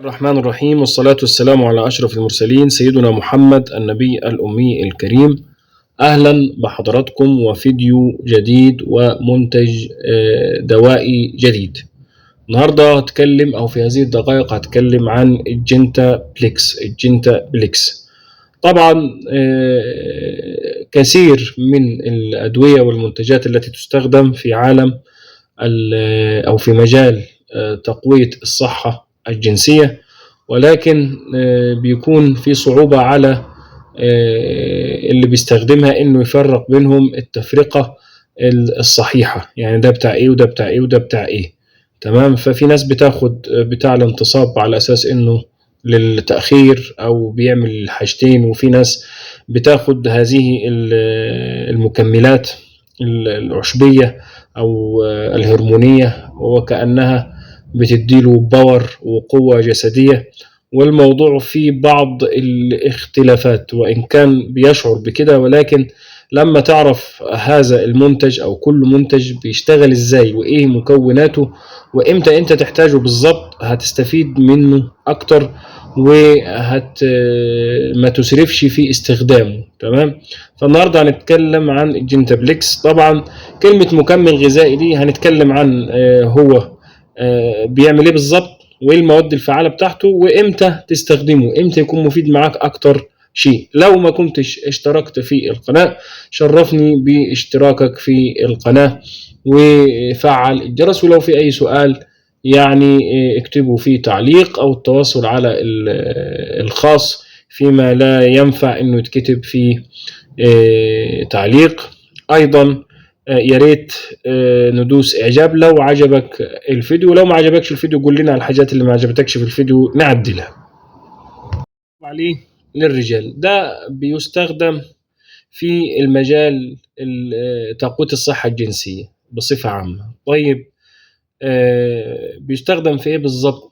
الرحمن الرحيم، والصلاة والسلام على أشرف المرسلين سيدنا محمد النبي الأمي الكريم. أهلا بحضراتكم وفيديو جديد ومنتج دوائي جديد. النهاردة هتكلم أو في هذه الدقائق هتكلم عن الجنتا بليكس. طبعا كثير من الأدوية والمنتجات التي تستخدم في عالم أو في مجال تقوية الصحة الجنسية، ولكن بيكون في صعوبة على اللي بيستخدمها انه يفرق بينهم التفرقة الصحيحة، يعني ده بتاع ايه وده بتاع ايه وده بتاع ايه. تمام. ففي ناس بتاخد بتاع الانتصاب على اساس انه للتأخير او بيعمل الحاجتين، وفي ناس بتاخد هذه المكملات العشبية او الهرمونية وكأنها بتديله باور وقوة جسدية، والموضوع فيه بعض الاختلافات وإن كان بيشعر بكده، ولكن لما تعرف هذا المنتج أو كل منتج بيشتغل إزاي وإيه مكوناته وإمتى أنت تحتاجه بالظبط هتستفيد منه أكتر ما تسرفش في استخدامه. تمام. فالنهاردة هنتكلم عن الجنتابليكس. طبعا كلمة مكمل غذائي دي هنتكلم عن هو بيعمل ايه بالظبط، وايه المواد الفعالة بتاعته، وامتى تستخدمه، امتى يكون مفيد معاك اكتر شيء. لو ما كنتش اشتركت في القناة شرفني باشتراكك في القناة وفعل الجرس، ولو في اي سؤال يعني اكتبوا في تعليق او التواصل على الخاص فيما لا ينفع انه يتكتب في تعليق. ايضا يا ريت ندوس اعجاب لو عجبك الفيديو، لو ما عجبكش الفيديو قول لنا على الحاجات اللي ما عجبتكش في الفيديو نعدلها. عليه للرجال ده بيستخدم في المجال تقوية الصحة الجنسية بصفة عامة. طيب بيستخدم في ايه بالظبط؟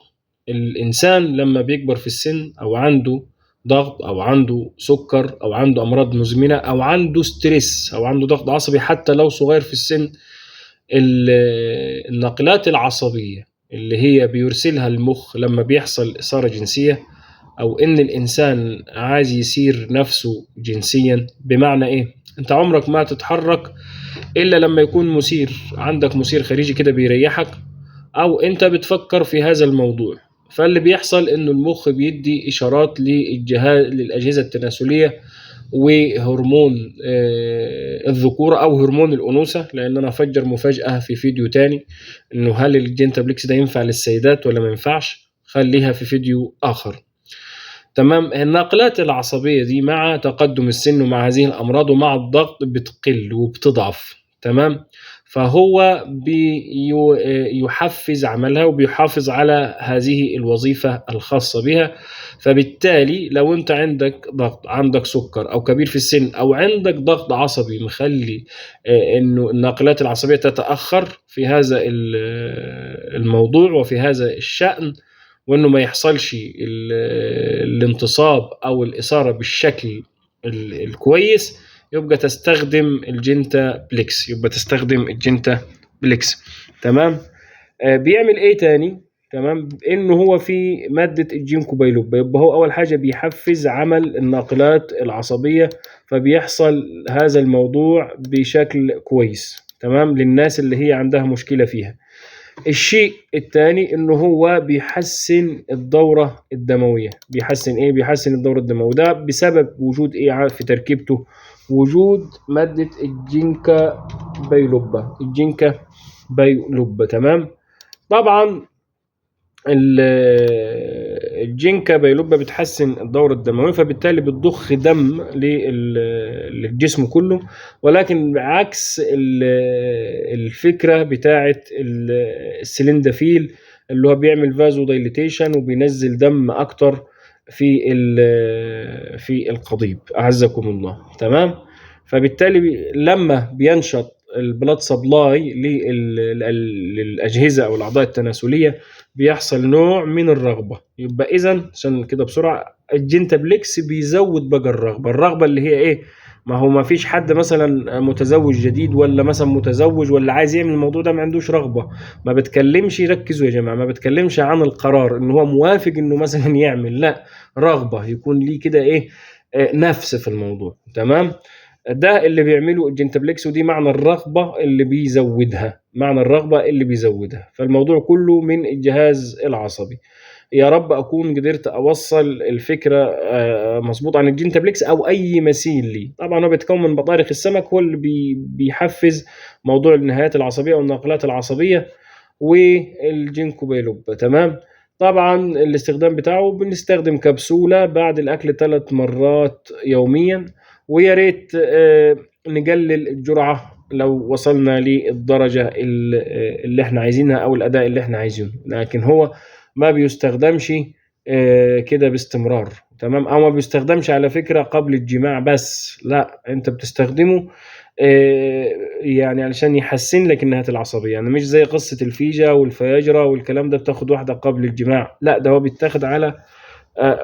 الانسان لما بيكبر في السن او عنده ضغط او عنده سكر او عنده امراض مزمنه او عنده ستريس او عنده ضغط عصبي حتى لو صغير في السن، الناقلات العصبيه اللي هي بيرسلها المخ لما بيحصل اثاره جنسيه او ان الانسان عايز يثير نفسه جنسيا. بمعنى ايه؟ انت عمرك ما تتحرك الا لما يكون مثير، عندك مثير خارجي كده بيريحك، او انت بتفكر في هذا الموضوع. فاللي بيحصل انه المخ بيدي اشارات للاجهزه التناسليه وهرمون الذكوره او هرمون الانوثه، لان انا افجر مفاجاه في فيديو تاني انه هل الجنتابليكس ده ينفع للسيدات ولا ما ينفعش، خليها في فيديو اخر. تمام. الناقلات العصبيه دي مع تقدم السن ومع هذه الامراض ومع الضغط بتقل وبتضعف. تمام. فهو بيحفز عملها وبيحافظ على هذه الوظيفة الخاصة بها. فبالتالي لو انت عندك ضغط، عندك سكر او كبير في السن او عندك ضغط عصبي مخلي انه الناقلات العصبية تتأخر في هذا الموضوع وفي هذا الشأن، وانه ما يحصلش الانتصاب او الإثارة بالشكل الكويس، يبقى تستخدم الجنتا بليكس. تمام. بيعمل ايه تاني؟ تمام. انه هو في مادة الجينكو بايلوبا، يبقى هو اول حاجة بيحفز عمل الناقلات العصبية، فبيحصل هذا الموضوع بشكل كويس. تمام. للناس اللي هي عندها مشكلة فيها. الشيء الثاني انه هو بيحسن الدورة الدموية. بيحسن الدورة الدموية، ده بسبب وجود ايه في تركيبته؟ وجود مادة الجينكا بايلوبا. تمام. طبعا الجينكا بايلوبا بتحسن الدورة الدموية، فبالتالي بتضخ دم للجسم كله، ولكن عكس الفكرة بتاعة السلندافيل اللي هو بيعمل فازو دايليتيشن وبينزل دم اكتر في القضيب اعزكم الله. تمام. فبالتالي لما بينشط البلاد سبلاي للاجهزه او الاعضاء التناسليه بيحصل نوع من الرغبه. يبقى اذا عشان كده بسرعه الجنتابليكس بيزود بقى الرغبه اللي هي ايه؟ ما هو ما فيش حد مثلا متزوج جديد ولا مثلا متزوج ولا عايز يعمل الموضوع ده ما عندوش رغبة. ما بتكلمش، ركزوا يا جماعة، ما بتكلمش عن القرار ان هو موافق انه مثلا يعمل، لا، رغبة، يكون ليه كده ايه، نفس في الموضوع. تمام. ده اللي بيعمله الجنتابليكس، ودي معنى الرغبة اللي بيزودها، معنى الرغبة اللي بيزودها. فالموضوع كله من الجهاز العصبي. يا رب أكون قدرت أوصل الفكرة مظبوط عن الجنتابليكس أو أي مثيل ليه. طبعا هو بيتكون من بطارخ السمك، هو اللي بيحفز موضوع النهايات العصبية أو الناقلات العصبية والجينكو بايلوب. تمام. طبعا الاستخدام بتاعه بنستخدم كبسولة بعد الأكل 3 مرات يوميا، ويا ريت نقلل الجرعة لو وصلنا للدرجة اللي احنا عايزينها أو الأداء اللي احنا عايزينه. لكن هو ما بيستخدمش كده باستمرار. تمام. أو ما بيستخدمش على فكرة قبل الجماع بس، لا، أنت بتستخدمه يعني علشان يحسن لك النهايات العصبية. يعني مش زي قصة الفيجا والفياجرا والكلام ده بتاخد واحدة قبل الجماع، لا، ده هو بيتاخد على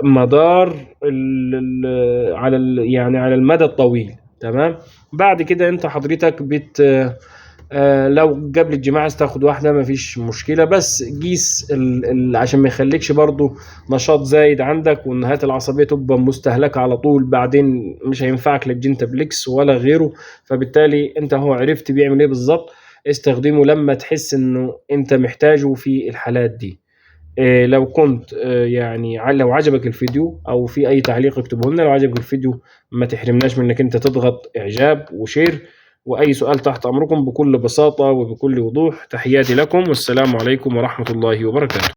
مدار يعني على المدى الطويل. تمام. بعد كده انت حضرتك لو قبل الجماعة عايز تاخد واحدة مفيش مشكلة، بس قيس عشان ما يخليكش برضو نشاط زايد عندك والنهايات العصبية تبقى مستهلكة على طول، بعدين مش هينفعك لا الجنتابليكس ولا غيره. فبالتالي انت هو عرفت بيعمل ايه بالظبط، استخدمه لما تحس انه انت محتاجه في الحالات دي. لو كنت يعني لو عجبك الفيديو او في اي تعليق اكتبه لنا. لو عجبك الفيديو ما تحرمناش من انك انت تضغط اعجاب وشير، واي سؤال تحت امركم بكل بساطة وبكل وضوح. تحياتي لكم، والسلام عليكم ورحمة الله وبركاته.